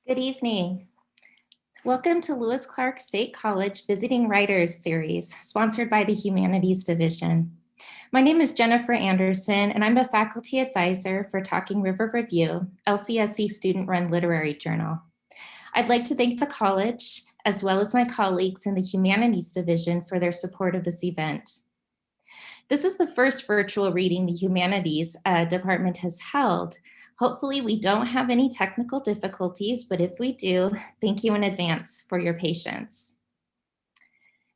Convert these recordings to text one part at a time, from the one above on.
Good evening. Welcome to Lewis Clark State College Visiting Writers Series, sponsored by the Humanities Division. My name is Jennifer Anderson, and I'm the faculty advisor for Talking River Review, LCSC student-run literary journal. I'd like to thank the college, as well as my colleagues in the Humanities Division, for their support of this event. This is the first virtual reading the Humanities Department has held. Hopefully we don't have any technical difficulties, but if we do, thank you in advance for your patience.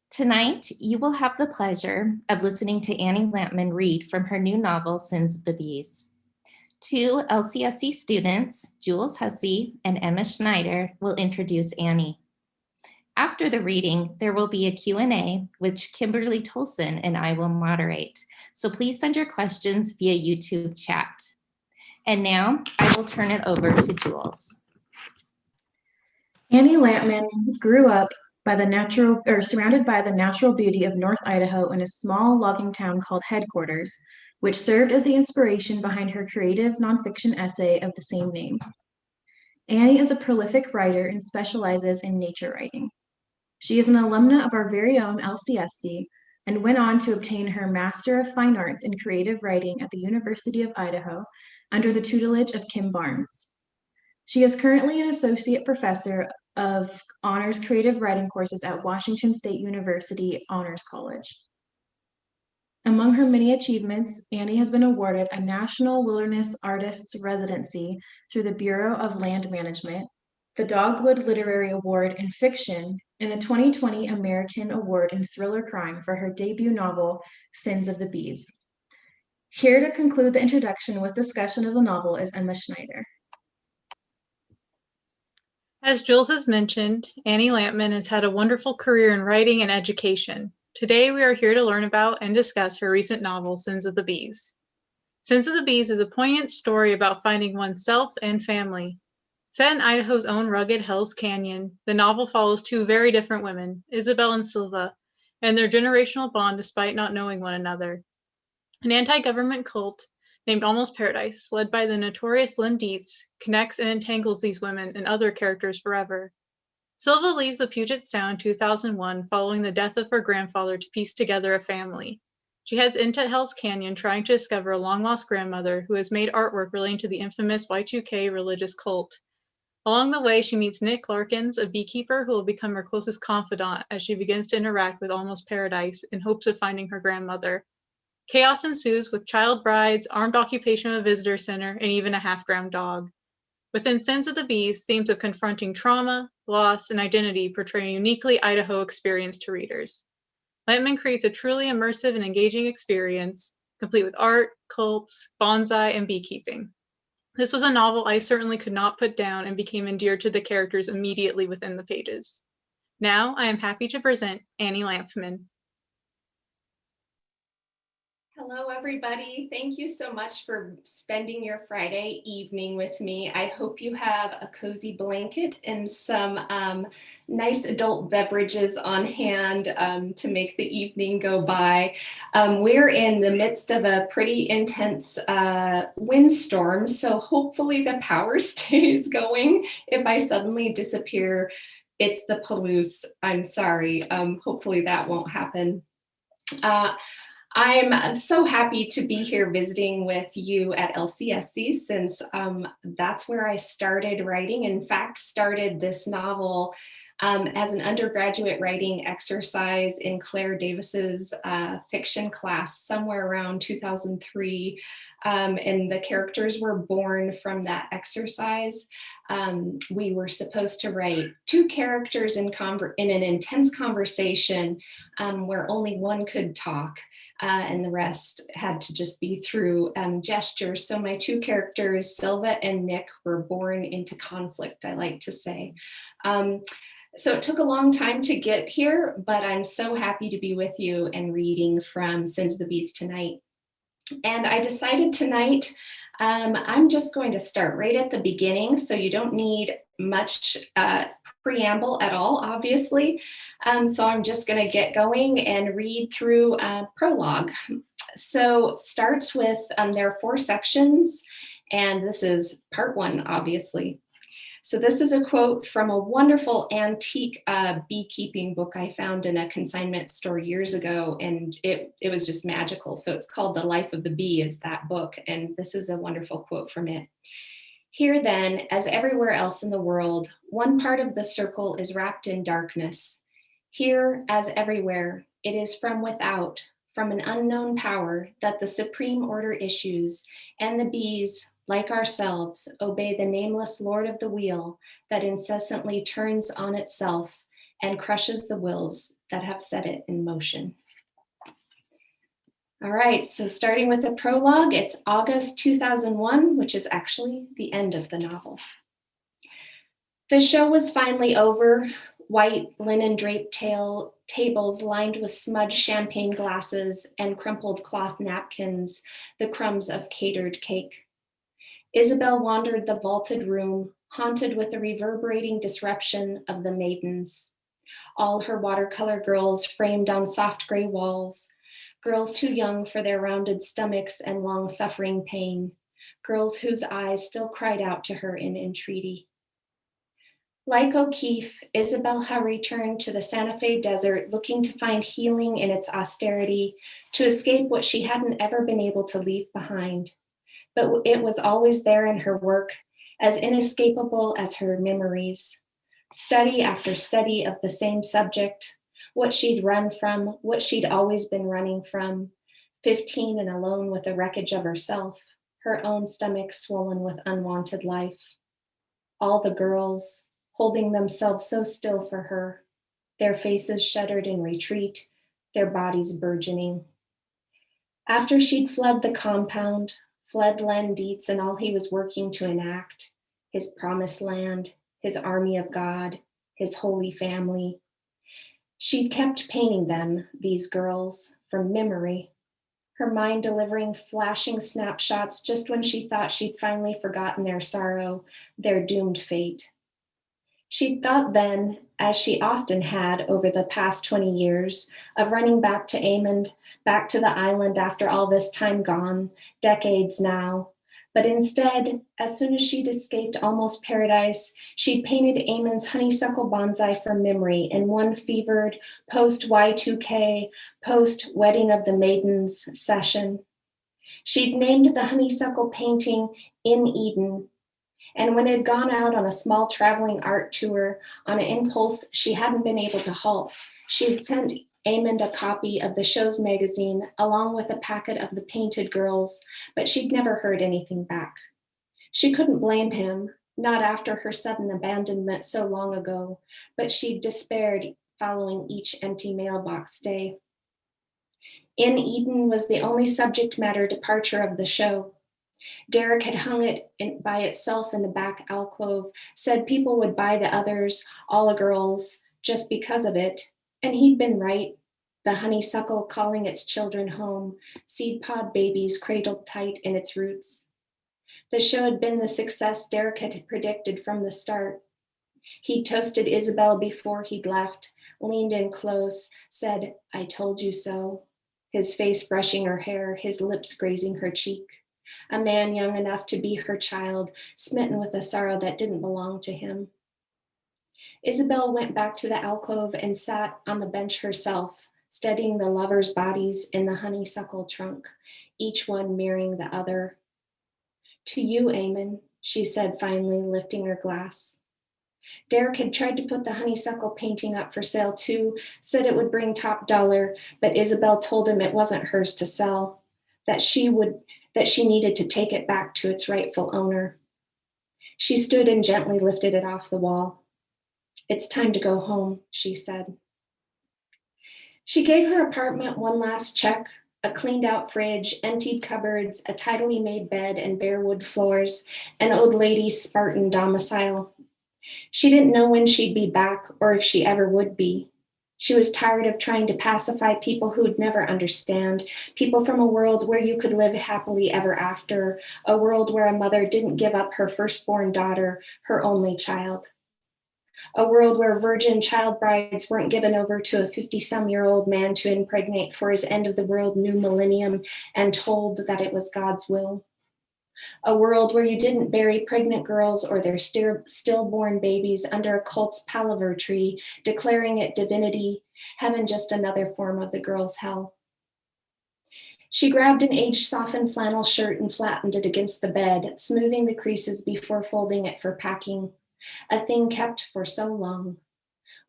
Tonight, you will have the pleasure of listening to Annie Lampman read from her new novel, Sins of the Bees. Two LCSC students, Jules Hussey and Emma Schneider, will introduce Annie. After the reading, there will be a Q&A, which Kimberly Tolson and I will moderate. So please send your questions via YouTube chat. And now I will turn it over to Jules. Annie Lampman grew up surrounded by the natural beauty of North Idaho in a small logging town called Headquarters, which served as the inspiration behind her creative nonfiction essay of the same name. Annie is a prolific writer and specializes in nature writing. She is an alumna of our very own LCSC and went on to obtain her Master of Fine Arts in Creative Writing at the University of Idaho under the tutelage of Kim Barnes. She is currently an associate professor of honors creative writing courses at Washington State University Honors College. Among her many achievements, Annie has been awarded a National Wilderness Artists Residency through the Bureau of Land Management, the Dogwood Literary Award in Fiction, and the 2020 American Award in Thriller Crime for her debut novel, Sins of the Bees. Here to conclude the introduction with discussion of the novel is Emma Schneider. As Jules has mentioned, Annie Lampman has had a wonderful career in writing and education. Today, we are here to learn about and discuss her recent novel, Sins of the Bees. Sins of the Bees is a poignant story about finding oneself and family. Set in Idaho's own rugged Hells Canyon, the novel follows two very different women, Isabel and Silva, and their generational bond despite not knowing one another. An anti-government cult named Almost Paradise, led by the notorious Lynn Dietz, connects and entangles these women and other characters forever. Silva leaves the Puget Sound 2001 following the death of her grandfather to piece together a family. She heads into Hell's Canyon trying to discover a long-lost grandmother who has made artwork relating to the infamous Y2K religious cult. Along the way, she meets Nick Larkins, a beekeeper who will become her closest confidant as she begins to interact with Almost Paradise in hopes of finding her grandmother. Chaos ensues with child brides, armed occupation of a visitor center, and even a half-drowned dog. Within Sins of the Bees, themes of confronting trauma, loss, and identity portray a uniquely Idaho experience to readers. Lampman creates a truly immersive and engaging experience, complete with art, cults, bonsai, and beekeeping. This was a novel I certainly could not put down and became endeared to the characters immediately within the pages. Now, I am happy to present Annie Lampman. Hello, everybody. Thank you so much for spending your Friday evening with me. I hope you have a cozy blanket and some nice adult beverages on hand to make the evening go by. We're in the midst of a pretty intense windstorm, so hopefully the power stays going. If I suddenly disappear, it's the Palouse. I'm sorry. Hopefully that won't happen. I'm so happy to be here visiting with you at LCSC since that's where I started writing. In fact, started this novel as an undergraduate writing exercise in Claire Davis's fiction class somewhere around 2003. And the characters were born from that exercise. We were supposed to write two characters in an intense conversation where only one could talk. And the rest had to just be through gestures. So my two characters, Silva and Nick, were born into conflict, I like to say. So it took a long time to get here, but I'm so happy to be with you and reading from Sins of the Bees tonight. And I decided tonight, I'm just going to start right at the beginning, so you don't need much preamble at all, obviously. So I'm just going to get going and read through Prologue. So starts with, there are 4 sections, and this is part 1, obviously. So this is a quote from a wonderful antique beekeeping book I found in a consignment store years ago, and it was just magical. So it's called The Life of the Bee is that book, and this is a wonderful quote from it. Here then, as everywhere else in the world, one part of the circle is wrapped in darkness. Here, as everywhere, it is from without, from an unknown power, that the supreme order issues, and the bees, like ourselves, obey the nameless Lord of the wheel that incessantly turns on itself and crushes the wills that have set it in motion. All right, so starting with the prologue, it's August 2001, which is actually the end of the novel. The show was finally over. White linen draped tables lined with smudged champagne glasses and crumpled cloth napkins, the crumbs of catered cake. Isabel wandered the vaulted room, haunted with the reverberating disruption of the maidens. All her watercolor girls framed on soft gray walls, girls too young for their rounded stomachs and long-suffering pain, girls whose eyes still cried out to her in entreaty. Like O'Keeffe, Isabel had returned to the Santa Fe desert looking to find healing in its austerity, to escape what she hadn't ever been able to leave behind. But it was always there in her work, as inescapable as her memories. Study after study of the same subject, what she'd run from, what she'd always been running from, 15 and alone with the wreckage of herself, her own stomach swollen with unwanted life. All the girls, holding themselves so still for her, their faces shuddered in retreat, their bodies burgeoning. After she'd fled the compound, fled Len Dietz and all he was working to enact, his promised land, his army of God, his holy family, she'd kept painting them, these girls, from memory, her mind delivering flashing snapshots just when she thought she'd finally forgotten their sorrow, their doomed fate. She'd thought then, as she often had over the past 20 years, of running back to Amond, back to the island after all this time gone, decades now. But instead, as soon as she'd escaped almost paradise, she'd painted Amond's honeysuckle bonsai from memory in one fevered post-Y2K, post-Wedding of the Maidens session. She'd named the honeysuckle painting In Eden. And when it had gone out on a small traveling art tour on an impulse she hadn't been able to halt, she had sent Amond a copy of the show's magazine along with a packet of the painted girls, but she'd never heard anything back. She couldn't blame him, not after her sudden abandonment so long ago, but she'd despaired following each empty mailbox day. In Eden was the only subject matter departure of the show. Derek had hung it by itself in the back alcove, said people would buy the others, all the girls, just because of it. And he'd been right. The honeysuckle calling its children home, seed pod babies cradled tight in its roots. The show had been the success Derek had predicted from the start. He'd toasted Isabel before he'd left, leaned in close, said, "I told you so," his face brushing her hair, his lips grazing her cheek. A man young enough to be her child, smitten with a sorrow that didn't belong to him. Isabel went back to the alcove and sat on the bench herself, studying the lovers' bodies in the honeysuckle trunk, each one mirroring the other. "To you, Amon," she said finally, lifting her glass. Derek had tried to put the honeysuckle painting up for sale too, said it would bring top dollar, but Isabel told him it wasn't hers to sell, that she needed to take it back to its rightful owner. She stood and gently lifted it off the wall. "It's time to go home," she said. She gave her apartment one last check, a cleaned out fridge, emptied cupboards, a tidily made bed and bare wood floors, an old lady's Spartan domicile. She didn't know when she'd be back or if she ever would be. She was tired of trying to pacify people who'd never understand, people from a world where you could live happily ever after, a world where a mother didn't give up her firstborn daughter, her only child. A world where virgin child brides weren't given over to a 50-some-year-old man to impregnate for his end-of-the-world new millennium and told that it was God's will. A world where you didn't bury pregnant girls or their stillborn babies under a cult's palaver tree, declaring it divinity, heaven just another form of the girl's hell. She grabbed an age-softened flannel shirt and flattened it against the bed, smoothing the creases before folding it for packing, a thing kept for so long.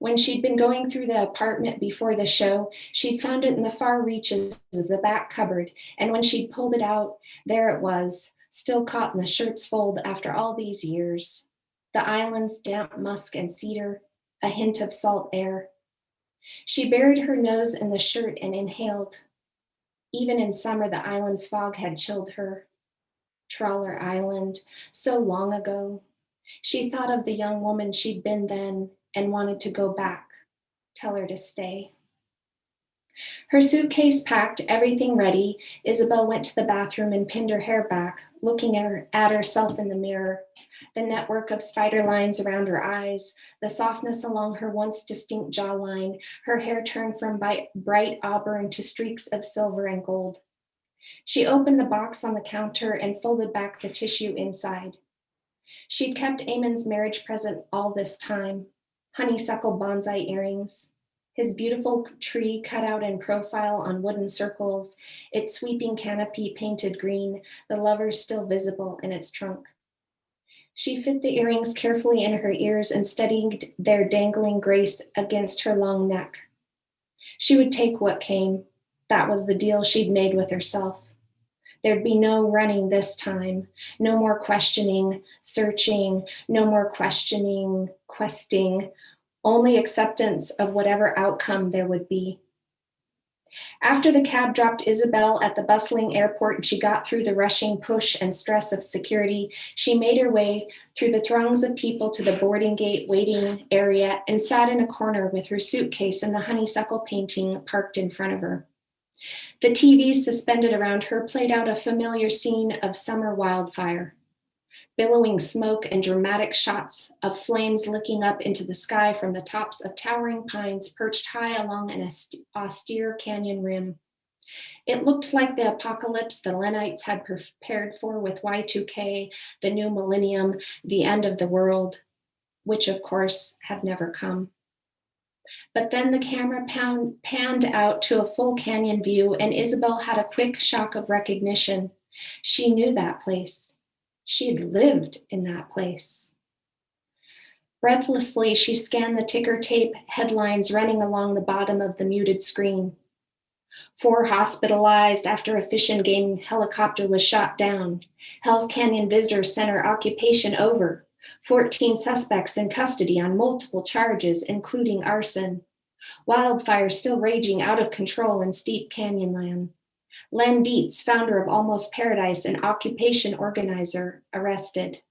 When she'd been going through the apartment before the show, she'd found it in the far reaches of the back cupboard, and when she'd pulled it out, there it was, still caught in the shirt's fold after all these years. The island's damp musk and cedar, a hint of salt air. She buried her nose in the shirt and inhaled. Even in summer, the island's fog had chilled her. Trawler Island, so long ago. She thought of the young woman she'd been then and wanted to go back, tell her to stay. Her suitcase packed, everything ready, Isabel went to the bathroom and pinned her hair back, looking at herself in the mirror, the network of spider lines around her eyes, the softness along her once distinct jawline, her hair turned from bright auburn to streaks of silver and gold. She opened the box on the counter and folded back the tissue inside. She'd kept Eamon's marriage present all this time, honeysuckle bonsai earrings, his beautiful tree cut out in profile on wooden circles, its sweeping canopy painted green, the lovers still visible in its trunk. She fit the earrings carefully in her ears and steadied their dangling grace against her long neck. She would take what came. That was the deal she'd made with herself. There'd be no running this time, no more questioning, searching, no more questioning, questing, only acceptance of whatever outcome there would be. After the cab dropped Isabel at the bustling airport and she got through the rushing push and stress of security, she made her way through the throngs of people to the boarding gate waiting area and sat in a corner with her suitcase and the honeysuckle painting parked in front of her. The TVs suspended around her played out a familiar scene of summer wildfire. Billowing smoke and dramatic shots of flames licking up into the sky from the tops of towering pines perched high along an austere canyon rim. It looked like the apocalypse the Lenites had prepared for with Y2K, the new millennium, the end of the world, which of course had never come. But then the camera panned out to a full canyon view, and Isabel had a quick shock of recognition. She knew that place. She had lived in that place. Breathlessly, she scanned the ticker tape headlines running along the bottom of the muted screen. 4 hospitalized after a Fish and Game helicopter was shot down. Hell's Canyon Visitor Center occupation over. 14 suspects in custody on multiple charges, including arson. Wildfire still raging out of control in Steep Canyonland. Len Dietz, founder of Almost Paradise and occupation organizer, arrested.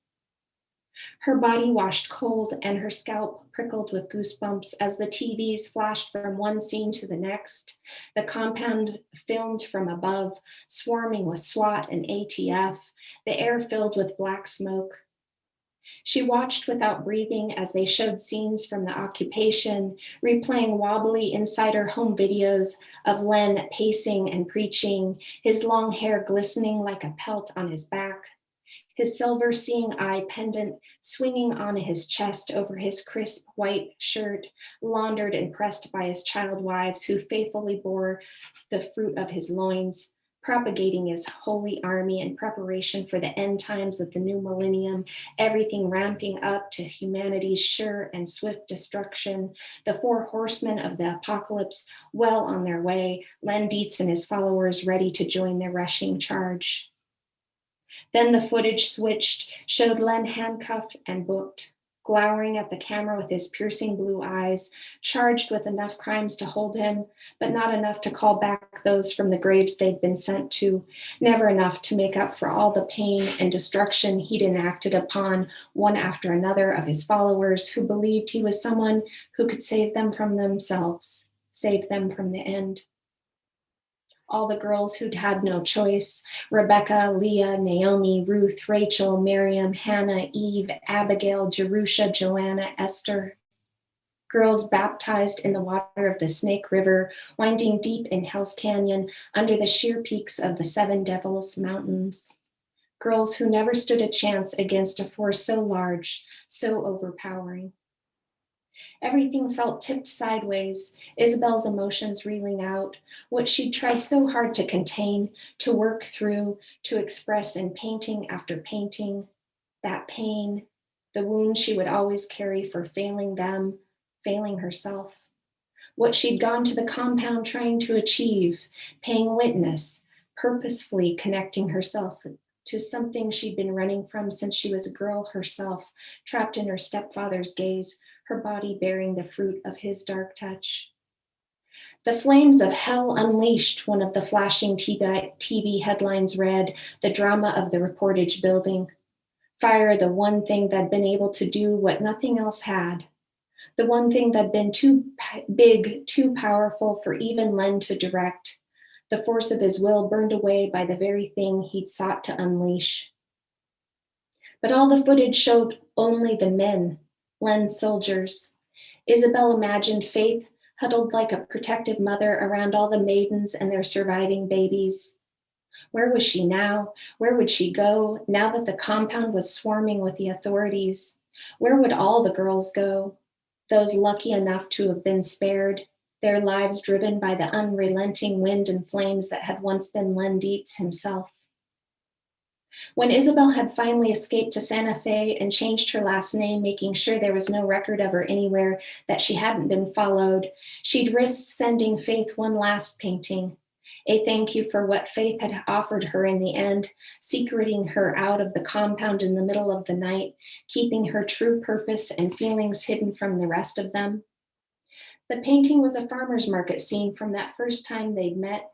Her body washed cold and her scalp prickled with goosebumps as the TVs flashed from one scene to the next, the compound filmed from above, swarming with SWAT and ATF, the air filled with black smoke. She watched without breathing as they showed scenes from the occupation, replaying wobbly insider home videos of Len pacing and preaching, his long hair glistening like a pelt on his back, his silver seeing eye pendant swinging on his chest over his crisp white shirt, laundered and pressed by his child wives who faithfully bore the fruit of his loins, propagating his holy army in preparation for the end times of the new millennium, everything ramping up to humanity's sure and swift destruction, the 4 horsemen of the apocalypse well on their way, Len Dietz and his followers ready to join their rushing charge. Then the footage switched, showed Len handcuffed and booked, glowering at the camera with his piercing blue eyes, charged with enough crimes to hold him, but not enough to call back those from the graves they'd been sent to, never enough to make up for all the pain and destruction he'd enacted upon one after another of his followers who believed he was someone who could save them from themselves, save them from the end. All the girls who'd had no choice, Rebecca, Leah, Naomi, Ruth, Rachel, Miriam, Hannah, Eve, Abigail, Jerusha, Joanna, Esther. Girls baptized in the water of the Snake River, winding deep in Hell's Canyon under the sheer peaks of the 7 Devils Mountains. girls who never stood a chance against a force so large, so overpowering. Everything felt tipped sideways, Isabel's emotions reeling out, what she'd tried so hard to contain, to work through, to express in painting after painting, that pain, the wound she would always carry for failing them, failing herself. What she'd gone to the compound trying to achieve, paying witness, purposefully connecting herself to something she'd been running from since she was a girl herself, trapped in her stepfather's gaze, her body bearing the fruit of his dark touch. The flames of hell unleashed, one of the flashing TV headlines read, the drama of the Reportage building. Fire, the one thing that'd been able to do what nothing else had. The one thing that'd been too big, too powerful for even Len to direct. The force of his will burned away by the very thing he'd sought to unleash. But all the footage showed only the men, Len's soldiers. Isabel imagined Faith huddled like a protective mother around all the maidens and their surviving babies. Where was she now? Where would she go now that the compound was swarming with the authorities? Where would all the girls go? Those lucky enough to have been spared, their lives driven by the unrelenting wind and flames that had once been Len Dietz himself. When Isabel had finally escaped to Santa Fe and changed her last name, making sure there was no record of her anywhere, that she hadn't been followed, she'd risked sending Faith one last painting, a thank you for what Faith had offered her in the end, secreting her out of the compound in the middle of the night, keeping her true purpose and feelings hidden from the rest of them. The painting was a farmer's market scene from that first time they'd met.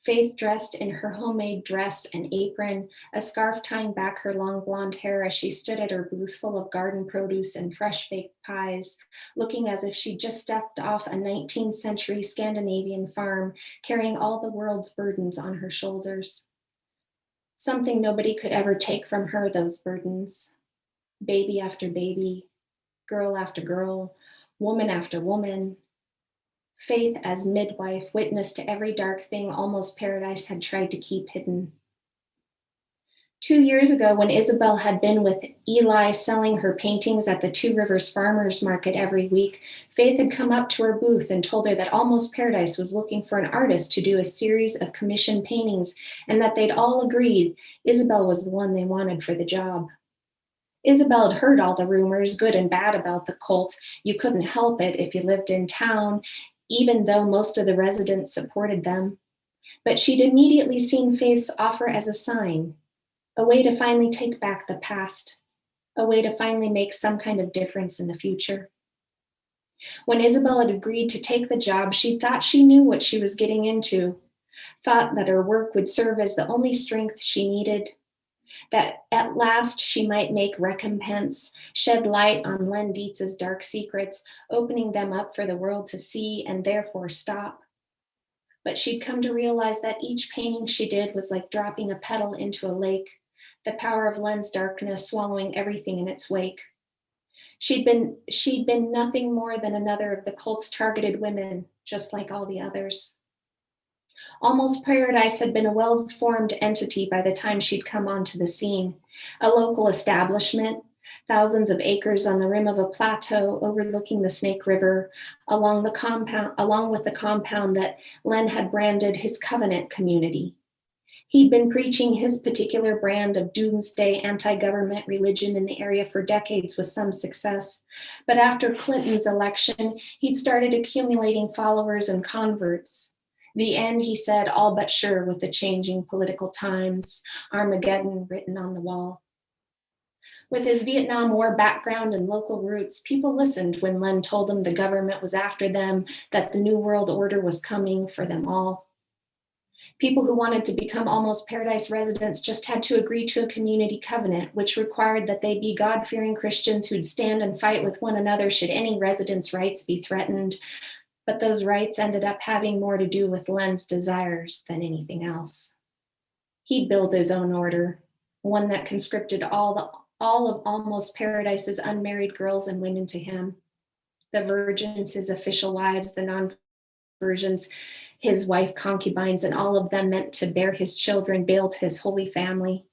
Faith dressed in her homemade dress and apron, a scarf tying back her long blonde hair as she stood at her booth full of garden produce and fresh baked pies, looking as if she'd just stepped off a 19th century Scandinavian farm, carrying all the world's burdens on her shoulders. Something nobody could ever take from her, those burdens. Baby after baby, girl after girl, woman after woman. Faith as midwife, witness to every dark thing almost Paradise had tried to keep hidden. 2 years ago, when Isabel had been with Eli selling her paintings at the Two Rivers Farmers Market every week, Faith had come up to her booth and told her that Almost Paradise was looking for an artist to do a series of commissioned paintings and that they'd all agreed Isabel was the one they wanted for the job. Isabel had heard all the rumors, good and bad, about the cult. You couldn't help it if you lived in town, even though most of the residents supported them. But she'd immediately seen Faith's offer as a sign, a way to finally take back the past, a way to finally make some kind of difference in the future. When Isabel had agreed to take the job, she thought she knew what she was getting into, thought that her work would serve as the only strength she needed, that at last she might make recompense, shed light on Len Dietz's dark secrets, opening them up for the world to see and therefore stop. But she'd come to realize that each painting she did was like dropping a petal into a lake, the power of Len's darkness swallowing everything in its wake. She'd been nothing more than another of the cult's targeted women, just like all the others. Almost Paradise had been a well-formed entity by the time she'd come onto the scene, a local establishment, thousands of acres on the rim of a plateau overlooking the Snake River, along with the compound that Len had branded his covenant community. He'd been preaching his particular brand of doomsday anti-government religion in the area for decades with some success. But after Clinton's election, he'd started accumulating followers and converts. The end, he said, all but sure with the changing political times, Armageddon written on the wall. With his Vietnam War background and local roots, people listened when Len told them the government was after them, that the New World Order was coming for them all. People who wanted to become Almost Paradise residents just had to agree to a community covenant, which required that they be God-fearing Christians who'd stand and fight with one another should any residents' rights be threatened. But those rights ended up having more to do with Len's desires than anything else. He built his own order, one that conscripted all of Almost Paradise's unmarried girls and women to him. The virgins, his official wives, the non-virgins, his wife concubines, and all of them meant to bear his children, build his holy family.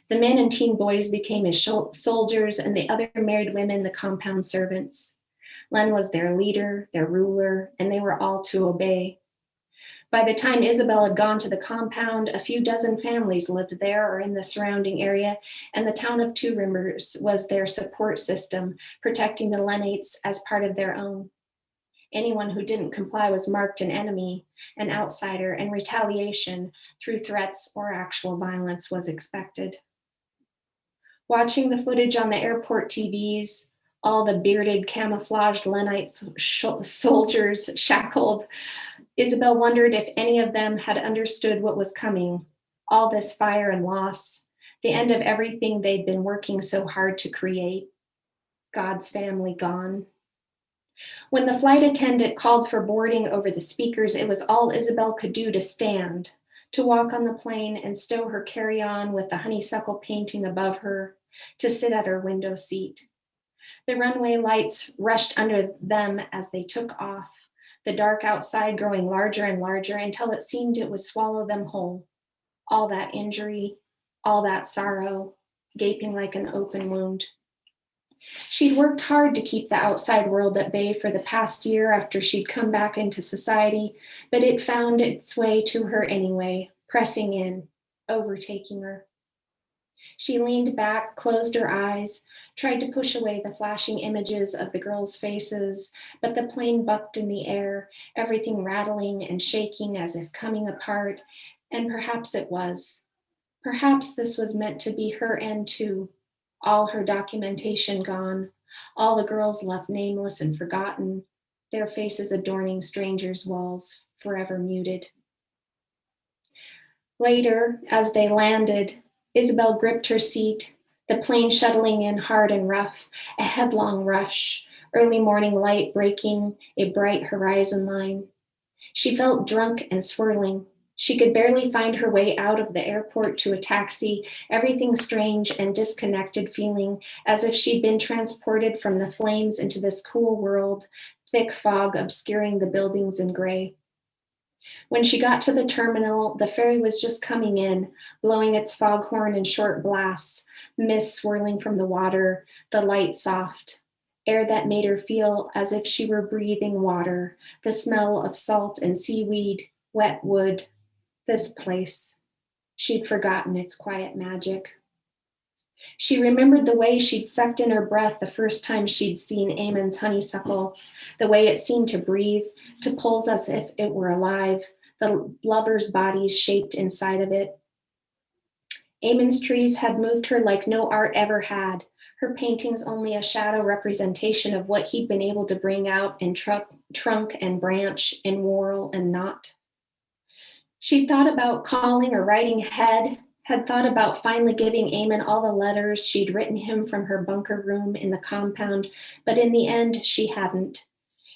The men and teen boys became his soldiers, and the other married women the compound servants. Len was their leader, their ruler, and they were all to obey. By the time Isabel had gone to the compound, a few dozen families lived there or in the surrounding area, and the town of Two Rivers was their support system, protecting the Lenates as part of their own. Anyone who didn't comply was marked an enemy, an outsider, and retaliation through threats or actual violence was expected. Watching the footage on the airport TVs, all the bearded, camouflaged Lenite soldiers shackled, Isabel wondered if any of them had understood what was coming, all this fire and loss, the end of everything they'd been working so hard to create, God's family gone. When the flight attendant called for boarding over the speakers, it was all Isabel could do to stand, to walk on the plane and stow her carry-on with the honeysuckle painting above her, to sit at her window seat. The runway lights rushed under them as they took off, the dark outside growing larger and larger until it seemed it would swallow them whole. All that injury, all that sorrow, gaping like an open wound. She'd worked hard to keep the outside world at bay for the past year after she'd come back into society, but it found its way to her anyway, pressing in, overtaking her. She leaned back, closed her eyes, tried to push away the flashing images of the girls' faces, but the plane bucked in the air, everything rattling and shaking as if coming apart, and perhaps it was. Perhaps this was meant to be her end too. All her documentation gone, all the girls left nameless and forgotten, their faces adorning strangers' walls, forever muted. Later, as they landed, Isabel gripped her seat, the plane shuttling in hard and rough, a headlong rush, early morning light breaking a bright horizon line. She felt drunk and swirling. She could barely find her way out of the airport to a taxi, everything strange and disconnected feeling, as if she'd been transported from the flames into this cool world, thick fog obscuring the buildings in gray. When she got to the terminal, the ferry was just coming in, blowing its foghorn in short blasts, mist swirling from the water, the light soft, air that made her feel as if she were breathing water, the smell of salt and seaweed, wet wood. This place, she'd forgotten its quiet magic. She remembered the way she'd sucked in her breath the first time she'd seen Amon's honeysuckle, the way it seemed to breathe, to pulse as if it were alive, the lovers' bodies shaped inside of it. Amon's trees had moved her like no art ever had, her paintings only a shadow representation of what he'd been able to bring out in trunk and branch, in whorl and knot. She'd thought about calling or writing ahead, had thought about finally giving Amon all the letters she'd written him from her bunker room in the compound, but in the end, she hadn't.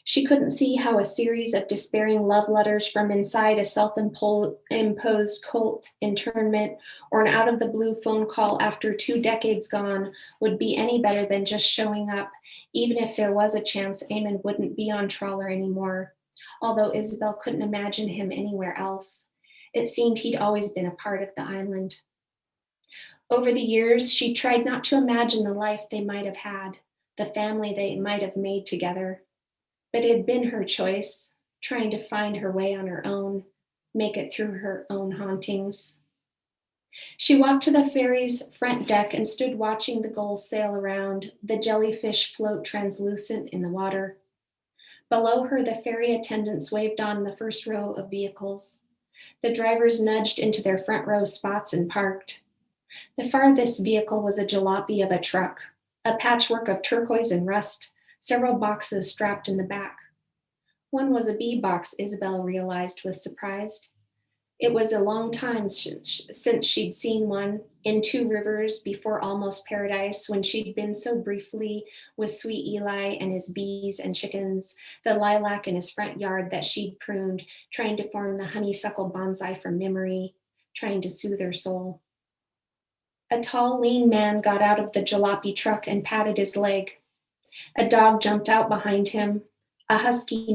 She couldn't see how a series of despairing love letters from inside a self-imposed cult internment or an out-of-the-blue phone call after 2 decades gone would be any better than just showing up, even if there was a chance Amon wouldn't be on trawler anymore, although Isabel couldn't imagine him anywhere else. It seemed he'd always been a part of the island. Over the years, she tried not to imagine the life they might have had, the family they might have made together. But it had been her choice, trying to find her way on her own, make it through her own hauntings. She walked to the ferry's front deck and stood watching the gulls sail around, the jellyfish float translucent in the water. Below her, the ferry attendants waved on the first row of vehicles. The drivers nudged into their front row spots and parked. The farthest vehicle was a jalopy of a truck, a patchwork of turquoise and rust, several boxes strapped in the back. One was a bee box, Isabel realized with surprise. It was a long time since she'd seen one in Two Rivers before Almost Paradise, when she'd been so briefly with sweet Eli and his bees and chickens, the lilac in his front yard that she'd pruned, trying to form the honeysuckle bonsai from memory, trying to soothe her soul. A tall, lean man got out of the jalopy truck and patted his leg. A dog jumped out behind him, a husky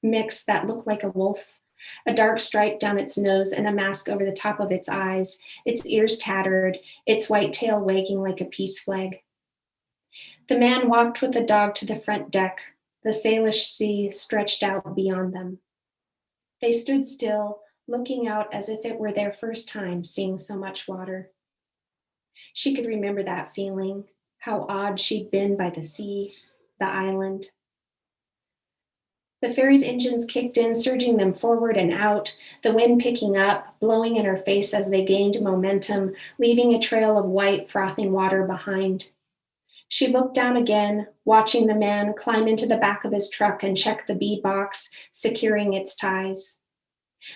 mix that looked like a wolf, a dark stripe down its nose and a mask over the top of its eyes, its ears tattered, its white tail wagging like a peace flag. The man walked with the dog to the front deck. The Salish Sea stretched out beyond them. They stood still, looking out as if it were their first time seeing so much water. She could remember that feeling, how awed she'd been by the sea, the island. The ferry's engines kicked in, surging them forward and out, the wind picking up, blowing in her face as they gained momentum, leaving a trail of white, frothing water behind. She looked down again, watching the man climb into the back of his truck and check the bead box, securing its ties.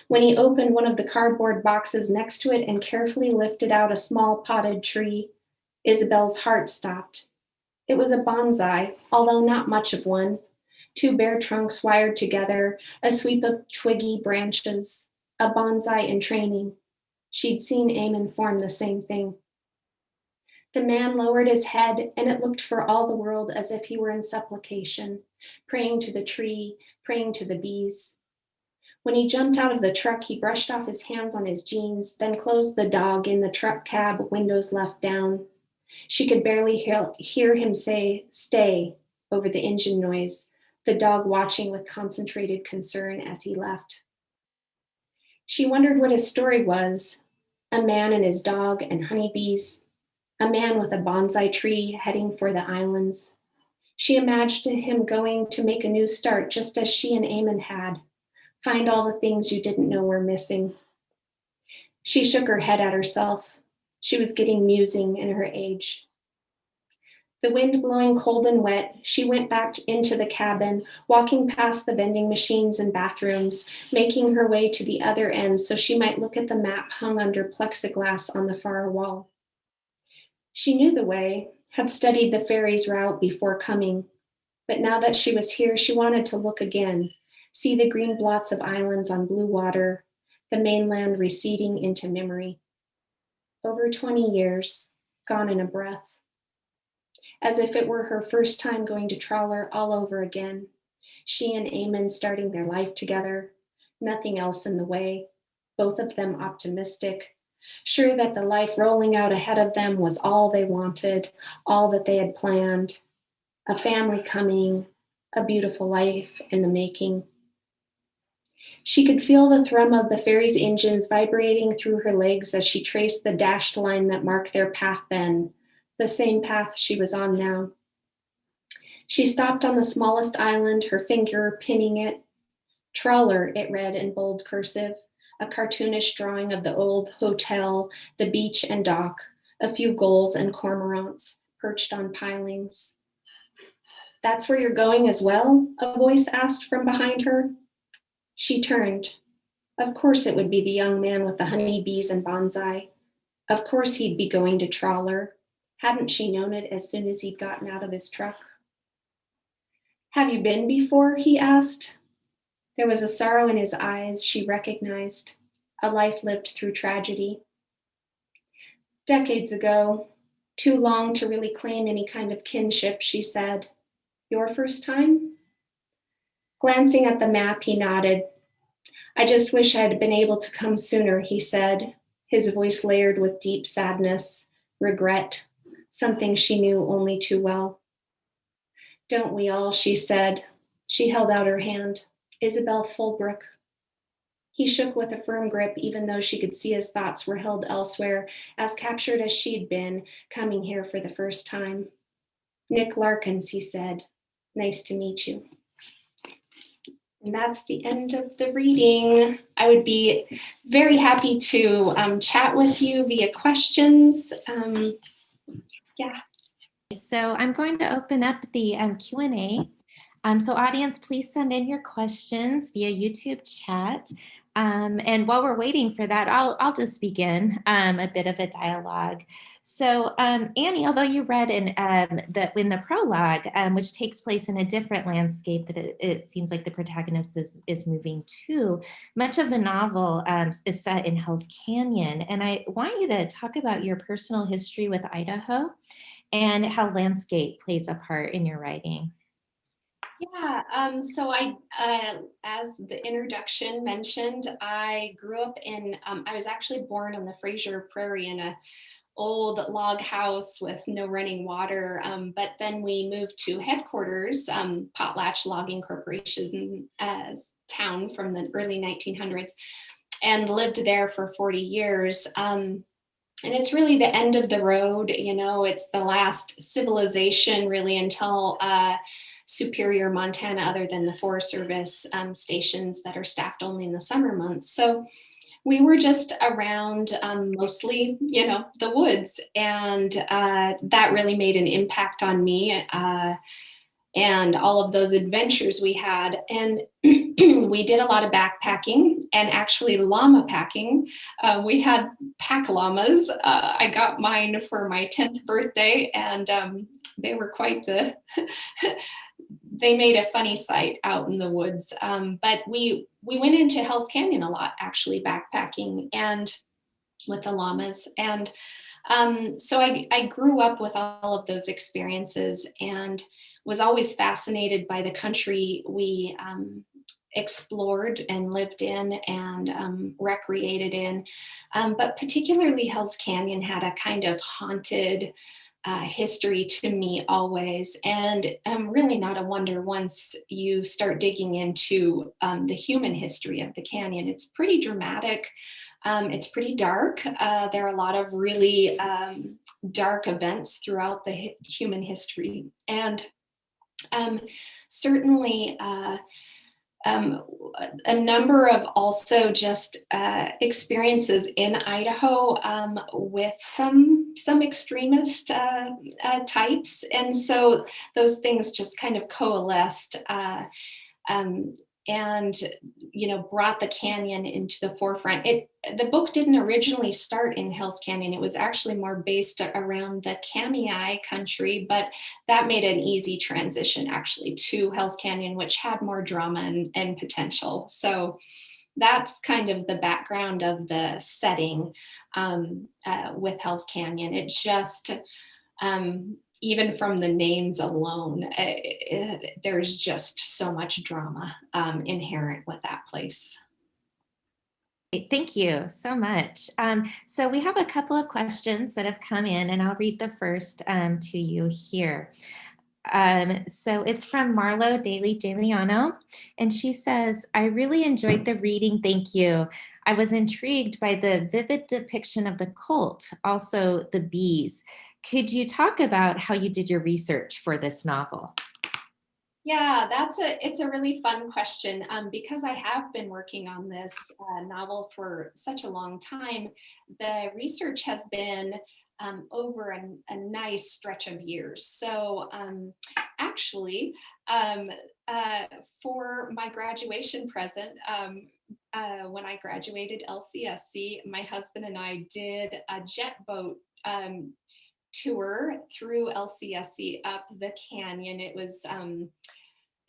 When he opened one of the cardboard boxes next to it and carefully lifted out a small potted tree, Isabel's heart stopped. It was a bonsai, although not much of one. 2 bare trunks wired together, a sweep of twiggy branches, a bonsai in training. She'd seen Eamon form the same thing. The man lowered his head, and it looked for all the world as if he were in supplication, praying to the tree, praying to the bees. When he jumped out of the truck, he brushed off his hands on his jeans, then closed the dog in the truck cab, windows left down. She could barely hear him say, "Stay," over the engine noise, the dog watching with concentrated concern as he left. She wondered what his story was, a man and his dog and honeybees, a man with a bonsai tree heading for the islands. She imagined him going to make a new start just as she and Eamon had, find all the things you didn't know were missing. She shook her head at herself. She was getting musing in her age. The wind blowing cold and wet, she went back into the cabin, walking past the vending machines and bathrooms, making her way to the other end so she might look at the map hung under plexiglass on the far wall. She knew the way, had studied the ferry's route before coming, but now that she was here, she wanted to look again, see the green blots of islands on blue water, the mainland receding into memory. Over 20 years, gone in a breath. As if it were her first time going to trawler all over again. She and Eamon starting their life together, nothing else in the way, both of them optimistic, sure that the life rolling out ahead of them was all they wanted, all that they had planned, a family coming, a beautiful life in the making. She could feel the thrum of the ferry's engines vibrating through her legs as she traced the dashed line that marked their path then, the same path she was on now. She stopped on the smallest island, her finger pinning it. Trawler, it read in bold cursive, a cartoonish drawing of the old hotel, the beach and dock, a few gulls and cormorants perched on pilings. "That's where you're going as well?" a voice asked from behind her. She turned. Of course it would be the young man with the honeybees and bonsai. Of course he'd be going to trawler. Hadn't she known it as soon as he'd gotten out of his truck? "Have you been before?" he asked. There was a sorrow in his eyes she recognized, a life lived through tragedy. "Decades ago, too long to really claim any kind of kinship," she said. "Your first time?" Glancing at the map, he nodded. "I just wish I had been able to come sooner," he said, his voice layered with deep sadness, regret, something she knew only too well. "Don't we all?" she said. She held out her hand. "Isabel Fulbrook." He shook with a firm grip, even though she could see his thoughts were held elsewhere, as captured as she'd been, coming here for the first time. "Nick Larkins," he said. "Nice to meet you." And that's the end of the reading. I would be very happy to chat with you via questions. Yeah. So I'm going to open up the Q&A. So audience, please send in your questions via YouTube chat. And while we're waiting for that, I'll just begin a bit of a dialogue. So Annie, although you read in the prologue, which takes place in a different landscape that it seems like the protagonist is moving to, much of the novel is set in Hell's Canyon. And I want you to talk about your personal history with Idaho and how landscape plays a part in your writing. Yeah, as the introduction mentioned, I grew up I was actually born on the Fraser Prairie in a old log house with no running water. But then we moved to headquarters, Potlatch Logging Corporation, as town from the early 1900s, and lived there for 40 years. And it's really the end of the road, it's the last civilization really until Superior, Montana, other than the Forest Service stations that are staffed only in the summer months. So we were just around mostly, the woods. And that really made an impact on me. And all of those adventures we had. And we did a lot of backpacking and actually llama packing. We had pack llamas. I got mine for my 10th birthday, and they were quite the, they made a funny sight out in the woods. But we went into Hell's Canyon a lot, actually, backpacking and with the llamas. And so I grew up with all of those experiences and was always fascinated by the country we explored and lived in and recreated in. But particularly Hell's Canyon had a kind of haunted history to me always. And really not a wonder once you start digging into the human history of the canyon. It's pretty dramatic. It's pretty dark. There are a lot of really dark events throughout the human history. And certainly a number of also just experiences in Idaho with some extremist types. And so those things just kind of coalesced. And brought the canyon into the forefront. The book didn't originally start in Hell's Canyon. It was actually more based around the Kamiai country, but that made an easy transition actually to Hell's Canyon, which had more drama and potential. So that's kind of the background of the setting with Hell's Canyon. It just even from the names alone, there's just so much drama inherent with that place. Thank you so much. So we have a couple of questions that have come in, and I'll read the first to you here. So it's from Marlo Daly Giuliano, and she says, I really enjoyed the reading. Thank you. I was intrigued by the vivid depiction of the cult, also the bees. Could you talk about how you did your research for this novel? Yeah, it's a really fun question because I have been working on this novel for such a long time. The research has been over a nice stretch of years. So actually, for my graduation present, when I graduated LCSC, my husband and I did a jet boat tour through LCSC up the canyon. It was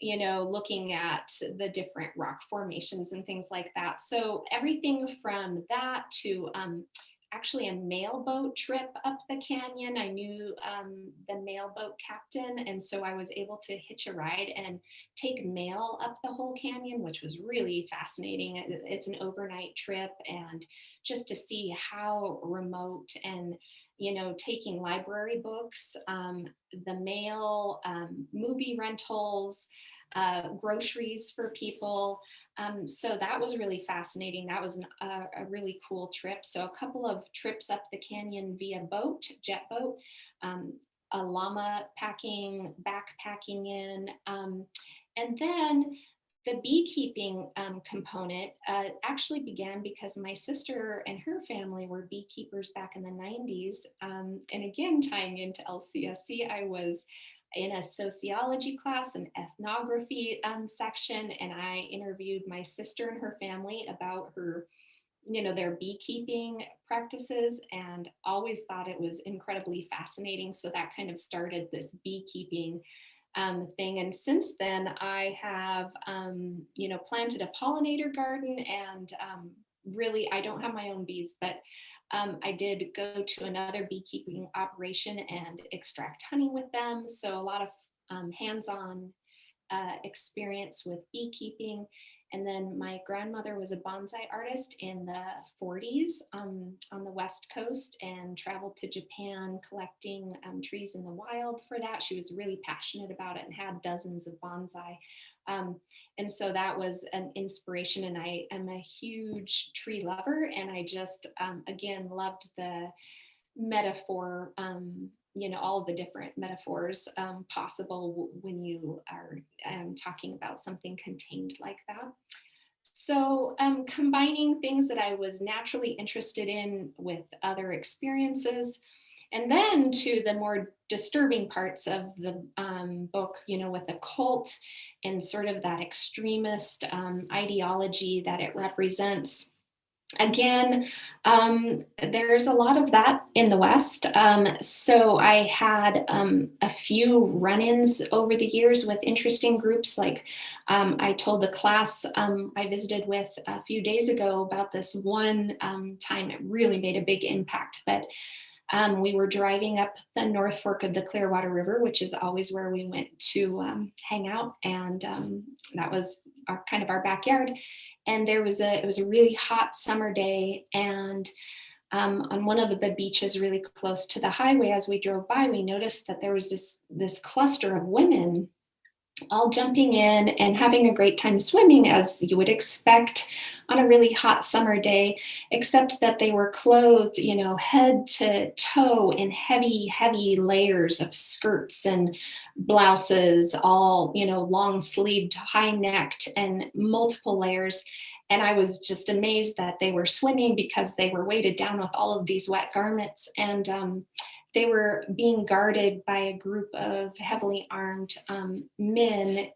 looking at the different rock formations and things like that. So everything from that to actually a mailboat trip up the canyon. I knew the mailboat captain, and so I was able to hitch a ride and take mail up the whole canyon, which was really fascinating. It's an overnight trip, and just to see how remote and taking library books, the mail, movie rentals, groceries for people. So that was really fascinating. That was a really cool trip. So a couple of trips up the canyon via boat, jet boat, a llama packing, backpacking in, and then the beekeeping component actually began because my sister and her family were beekeepers back in the 90s. And again, tying into LCSC, I was in a sociology class, an ethnography section, and I interviewed my sister and her family about their beekeeping practices, and always thought it was incredibly fascinating. So that kind of started this beekeeping thing. And since then, I have, planted a pollinator garden, and really, I don't have my own bees, but I did go to another beekeeping operation and extract honey with them. So a lot of hands-on experience with beekeeping. And then my grandmother was a bonsai artist in the 40s on the West Coast, and traveled to Japan collecting trees in the wild for that. She was really passionate about it and had dozens of bonsai. And so that was an inspiration. And I am a huge tree lover. And I just, again, loved the metaphor, all the different metaphors possible when you are talking about something contained like that. So combining things that I was naturally interested in with other experiences, and then to the more disturbing parts of the book, with the cult and sort of that extremist ideology that it represents. Again, there's a lot of that in the West. So I had a few run-ins over the years with interesting groups. Like I told the class I visited with a few days ago about this one time it really made a big impact. But we were driving up the North Fork of the Clearwater River, which is always where we went to hang out. And that was kind of our backyard. And it was a really hot summer day. And on one of the beaches really close to the highway, as we drove by, we noticed that there was this cluster of women all jumping in and having a great time swimming, as you would expect on a really hot summer day, except that they were clothed, head to toe in heavy, heavy layers of skirts and blouses, all, long sleeved, high necked, and multiple layers. And I was just amazed that they were swimming because they were weighted down with all of these wet garments. And they were being guarded by a group of heavily armed men,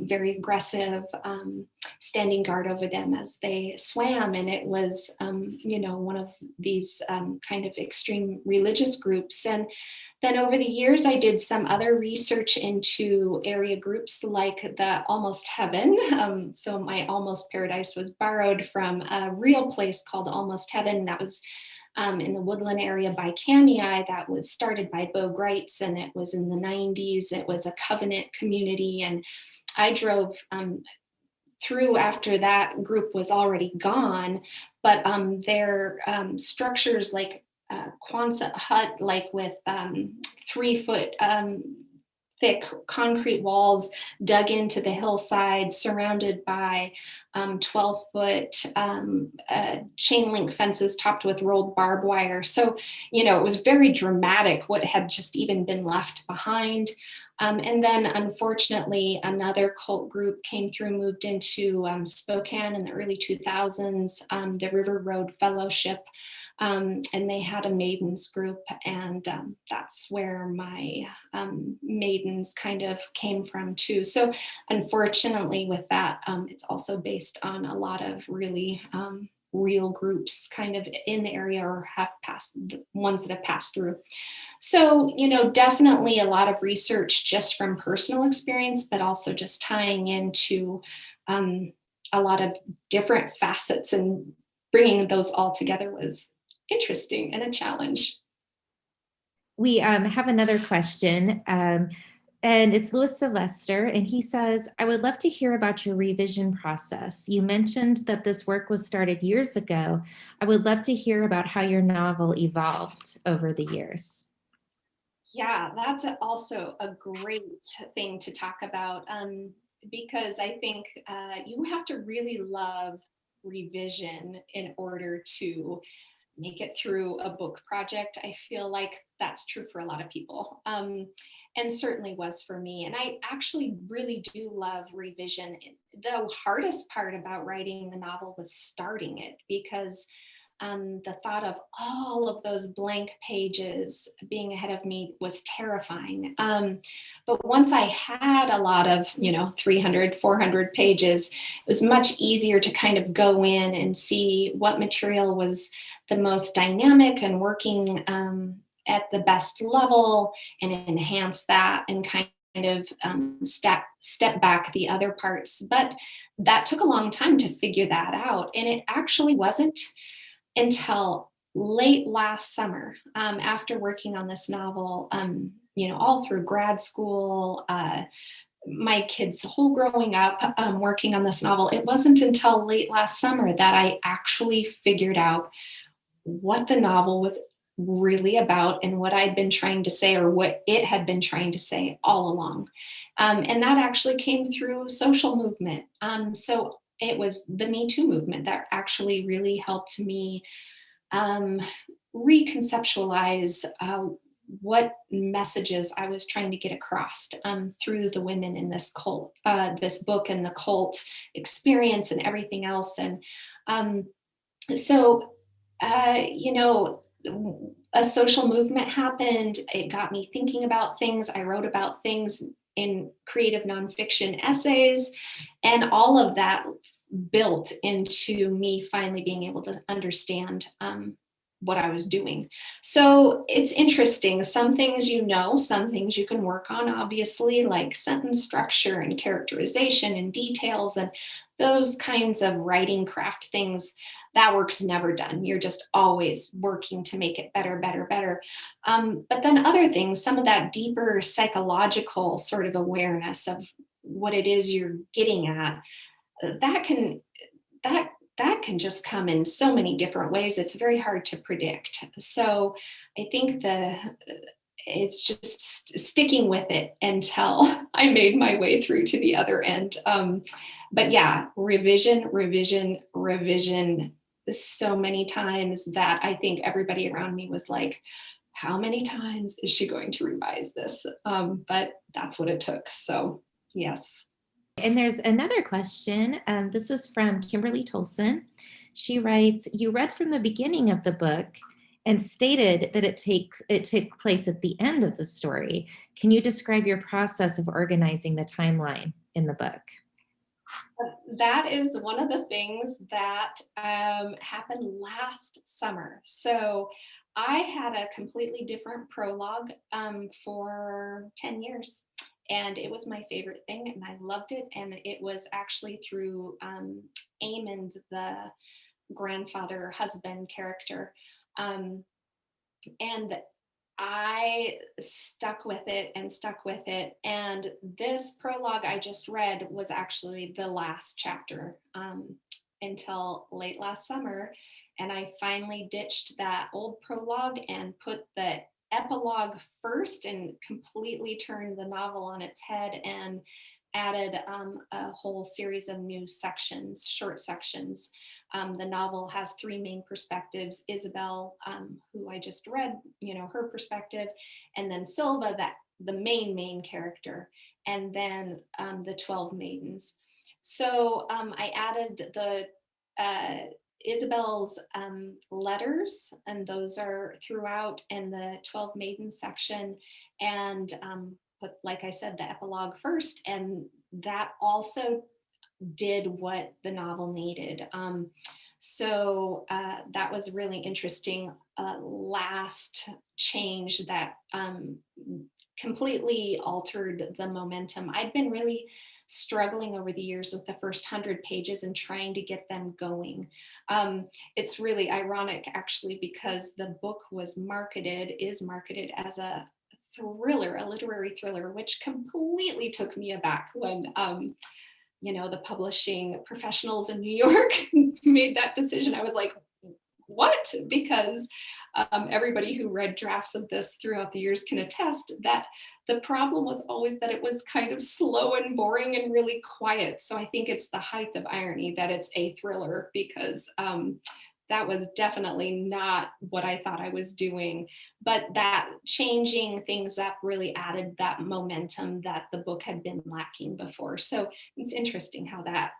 very aggressive, standing guard over them as they swam. And it was, one of these kind of extreme religious groups. And then over the years, I did some other research into area groups like the Almost Heaven. So my Almost Paradise was borrowed from a real place called Almost Heaven. That was in the Woodland area by Kamei, that was started by Bo Greitz, and it was in the 90s. It was a covenant community, and I drove through after that group was already gone, but their structures like Quonset hut, like with 3-foot thick concrete walls dug into the hillside, surrounded by 12-foot chain link fences topped with rolled barbed wire. So, it was very dramatic what had just even been left behind. And then unfortunately, another cult group came through, moved into Spokane in the early 2000s, the River Road Fellowship. And they had a maidens group, and that's where my maidens kind of came from too. So unfortunately with that, it's also based on a lot of really real groups kind of in the area, or have passed, the ones that have passed through. So, definitely a lot of research just from personal experience, but also just tying into a lot of different facets, and bringing those all together was interesting and a challenge. We have another question, and it's Louis Sylvester, and he says, I would love to hear about your revision process. You mentioned that this work was started years ago. I would love to hear about how your novel evolved over the years. Yeah, that's also a great thing to talk about, because I think you have to really love revision in order to make it through a book project. I feel like that's true for a lot of people, and certainly was for me. And I actually really do love revision. The hardest part about writing the novel was starting it, because the thought of all of those blank pages being ahead of me was terrifying. But once I had a lot of, 300, 400 pages, it was much easier to kind of go in and see what material was the most dynamic and working at the best level, and enhance that, and kind of step back the other parts. But that took a long time to figure that out. And it actually wasn't until late last summer, after working on this novel, all through grad school, my kids' whole growing up working on this novel. It wasn't until late last summer that I actually figured out what the novel was really about and what I'd been trying to say, or what it had been trying to say all along. And that actually came through social movement. So it was the Me Too movement that actually really helped me reconceptualize what messages I was trying to get across through the women in this cult, this book, and the cult experience and everything else. And so, you know, a social movement happened. It got me thinking about things. I wrote about things in creative nonfiction essays, and all of that built into me finally being able to understand what I was doing. So it's interesting. Some things you know, some things you can work on, obviously, like sentence structure and characterization and details and those kinds of writing craft things. That work's never done. You're just always working to make it better, better, better. But then other things, some of that deeper psychological sort of awareness of what it is you're getting at, that can just come in so many different ways. It's very hard to predict. So I think it's just sticking with it until I made my way through to the other end. But yeah, revision so many times that I think everybody around me was like, how many times is she going to revise this? But that's what it took. So yes. And there's another question. This is from Kimberly Tolson. She writes, you read from the beginning of the book and stated that it took place at the end of the story. Can you describe your process of organizing the timeline in the book? That is one of the things that happened last summer. So I had a completely different prologue for 10 years. And it was my favorite thing, and I loved it. And it was actually through Eamon, the grandfather husband character. And I stuck with it and stuck with it. And this prologue I just read was actually the last chapter until late last summer. And I finally ditched that old prologue and put the epilogue first and completely turned the novel on its head and added a whole series of new sections, short sections. The novel has three main perspectives: Isabel, who I just read, her perspective, and then Silva, the main character, and then the 12 maidens. So I added the Isabel's letters, and those are throughout, and the 12 maidens section, and but like I said, the epilogue first, and that also did what the novel needed. So that was really interesting. Last change that completely altered the momentum. I'd been really struggling over the years with the first 100 pages and trying to get them going. It's really ironic, actually, because the book is marketed as a thriller, a literary thriller, which completely took me aback when the publishing professionals in New York made that decision. I was like, what? Because everybody who read drafts of this throughout the years can attest that the problem was always that it was kind of slow and boring and really quiet. So I think it's the height of irony that it's a thriller, because that was definitely not what I thought I was doing. But that changing things up really added that momentum that the book had been lacking before. So it's interesting how that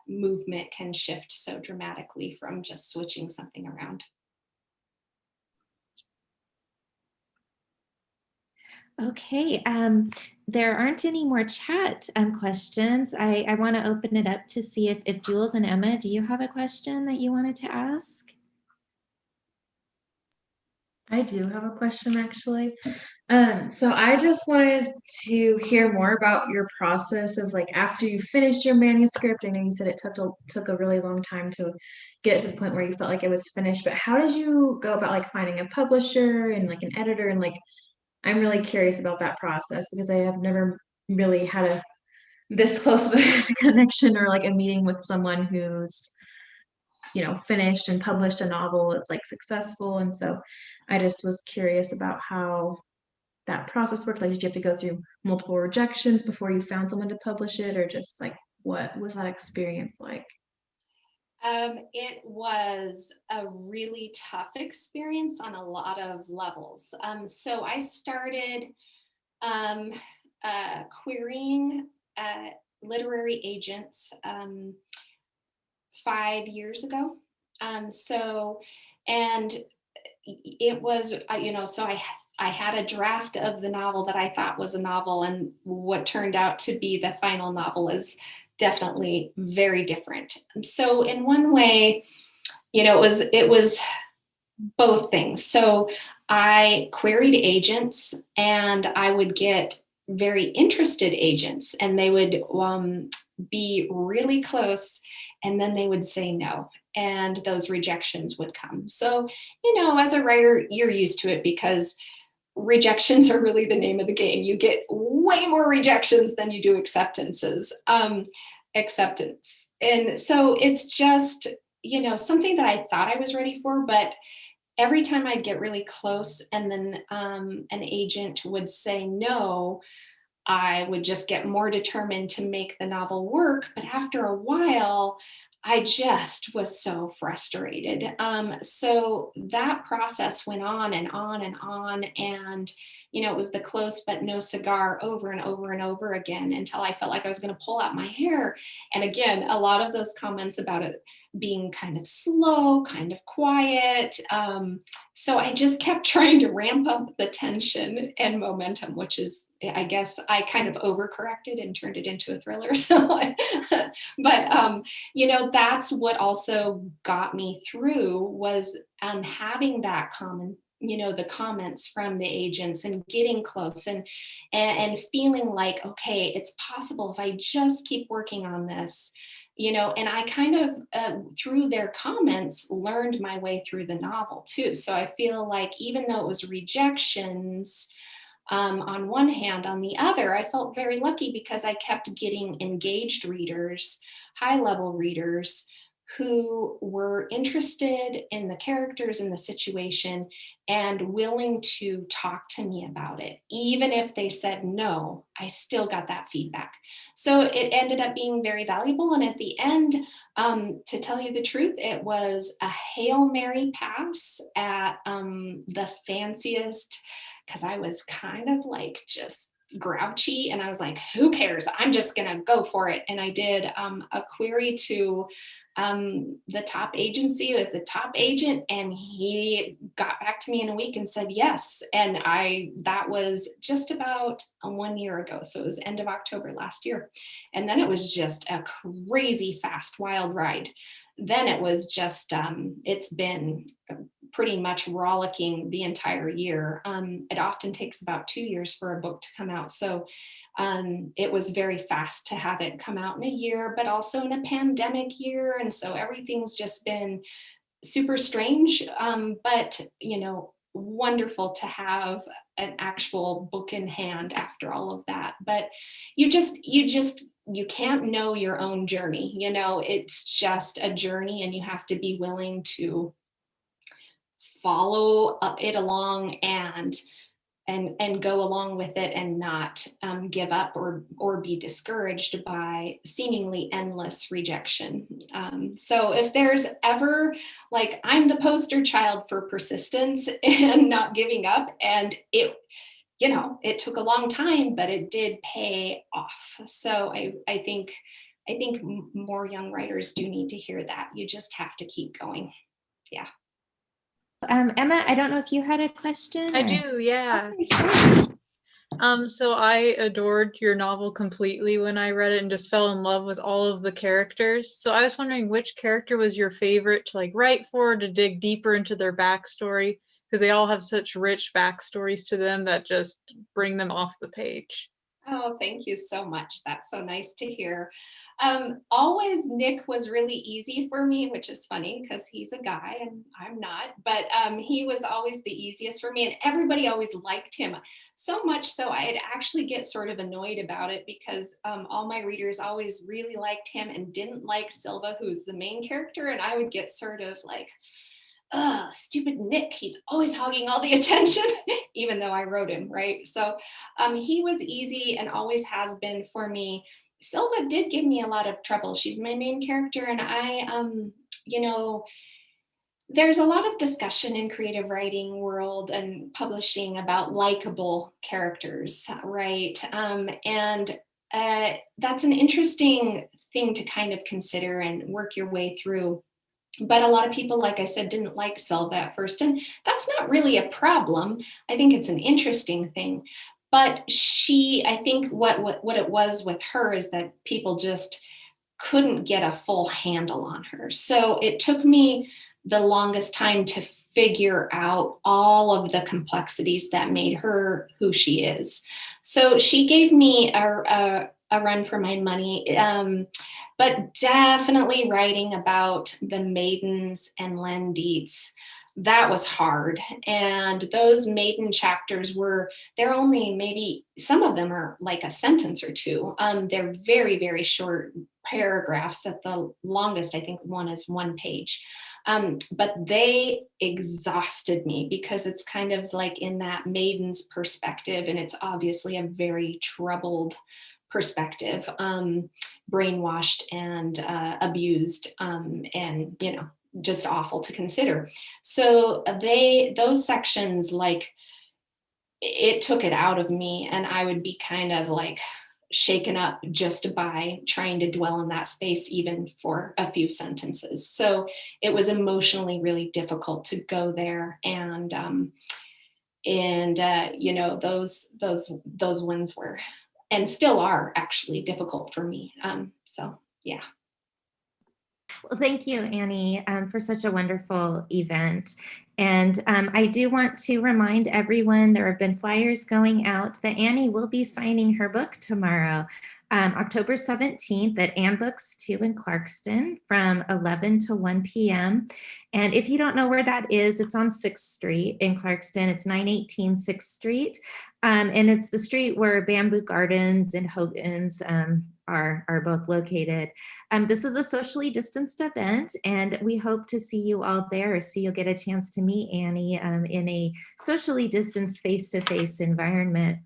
movement can shift so dramatically from just switching something around. Okay, there aren't any more chat questions. I want to open it up to see if Jules and Emma, do you have a question that you wanted to ask? I do have a question, actually. So I just wanted to hear more about your process of, like, after you finished your manuscript. I know you said it took a really long time to get to the point where you felt like it was finished, but how did you go about, like, finding a publisher and, like, an editor, and, like, I'm really curious about that process because I have never really had this close of a connection or like a meeting with someone who's, finished and published a novel. It's like successful. And so I just was curious about how that process worked. Like, did you have to go through multiple rejections before you found someone to publish it, or just like what was that experience like? It was a really tough experience on a lot of levels. So I started um, querying literary agents 5 years ago. So, and it was, so I had a draft of the novel that I thought was a novel, and what turned out to be the final novel is definitely very different. So in one way, it was both things. So I queried agents, and I would get very interested agents, and they would be really close, and then they would say no, and those rejections would come. So, as a writer, you're used to it because rejections are really the name of the game. You get way more rejections than you do acceptance. And so it's just, something that I thought I was ready for, but every time I'd get really close and then an agent would say no, I would just get more determined to make the novel work. But after a while, I just was so frustrated. So that process went on and on and on. And, it was the close but no cigar over and over and over again until I felt like I was going to pull out my hair. And again, a lot of those comments about it being kind of slow, kind of quiet. So I just kept trying to ramp up the tension and momentum, which is, I guess, I kind of overcorrected and turned it into a thriller. So, but that's what also got me through was having that common, the comments from the agents and getting close and feeling like, okay, it's possible if I just keep working on this. And I kind of, through their comments, learned my way through the novel too. So I feel like even though it was rejections, on one hand, on the other, I felt very lucky because I kept getting engaged readers, high level readers who were interested in the characters and the situation and willing to talk to me about it. Even if they said no, I still got that feedback. So it ended up being very valuable. And at the end, to tell you the truth, it was a Hail Mary pass at the fanciest, because I was kind of like just grouchy and I was like, who cares? I'm just gonna go for it. And I did a query to the top agency with the top agent, and he got back to me in a week and said yes. And that was just about 1 year ago. So it was end of October last year. And then it was just a crazy fast, wild ride. Then it was just, it's been pretty much rollicking the entire year. It often takes about 2 years for a book to come out. So it was very fast to have it come out in a year, but also in a pandemic year. And so everything's just been super strange, but wonderful to have an actual book in hand after all of that. But you can't know your own journey. It's just a journey, and you have to be willing to follow it along and go along with it and not give up or be discouraged by seemingly endless rejection. So if there's ever, like, I'm the poster child for persistence and not giving up, and it took a long time, but it did pay off. So I think more young writers do need to hear that. You just have to keep going. Yeah. Emma, I don't know if you had a question. I do, yeah. Okay, sure. So I adored your novel completely when I read it and just fell in love with all of the characters. So I was wondering which character was your favorite to write for, to dig deeper into their backstory, because they all have such rich backstories to them that just bring them off the page. Oh, thank you so much. That's so nice to hear. Always Nick was really easy for me, which is funny because he's a guy and I'm not, but he was always the easiest for me and everybody always liked him. So much so I'd actually get sort of annoyed about it because all my readers always really liked him and didn't like Silva, who's the main character. And I would get sort of like, stupid Nick, he's always hogging all the attention, even though I wrote him, right? So he was easy and always has been for me. Silva did give me a lot of trouble. She's my main character, and you know, there's a lot of discussion in creative writing world and publishing about likable characters, right? And that's an interesting thing to kind of consider and work your way through. But a lot of people, like I said, didn't like Silva at first, and that's not really a problem. I think it's an interesting thing. But I think what it was with her is that people just couldn't get a full handle on her. So it took me the longest time to figure out all of the complexities that made her who she is. So she gave me a run for my money, but definitely writing about the maidens and Lendites, that was hard. And those maiden chapters they're only maybe, some of them are like a sentence or two. They're very, very short paragraphs. At the longest, I think one is 1 page. But they exhausted me because it's kind of like in that maiden's perspective, and it's obviously a very troubled perspective, brainwashed and abused, and just awful to consider. So those sections, like, it took it out of me, and I would be kind of like shaken up just by trying to dwell in that space, even for a few sentences. So it was emotionally really difficult to go there. And those ones were, and still are, actually difficult for me. So yeah. Well, thank you, Annie, for such a wonderful event. And I do want to remind everyone there have been flyers going out that Annie will be signing her book tomorrow, October 17th at Ann Books 2 in Clarkston from 11 to 1 p.m. And if you don't know where that is, it's on 6th Street in Clarkston. It's 918 6th Street. And it's the street where Bamboo Gardens and Hogan's are both located. This is a socially distanced event, and we hope to see you all there, so you'll get a chance to meet Annie in a socially distanced face-to-face environment.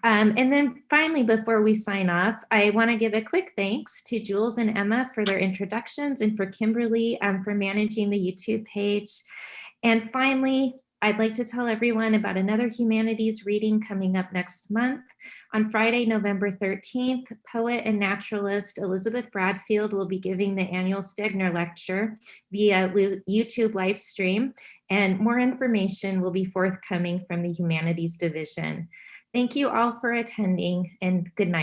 And then finally, before we sign off, I want to give a quick thanks to Jules and Emma for their introductions, and for Kimberly for managing the YouTube page. And finally, I'd like to tell everyone about another humanities reading coming up next month. On Friday, November 13th, poet and naturalist Elizabeth Bradfield will be giving the annual Stegner Lecture via YouTube live stream, and more information will be forthcoming from the Humanities Division. Thank you all for attending, and good night.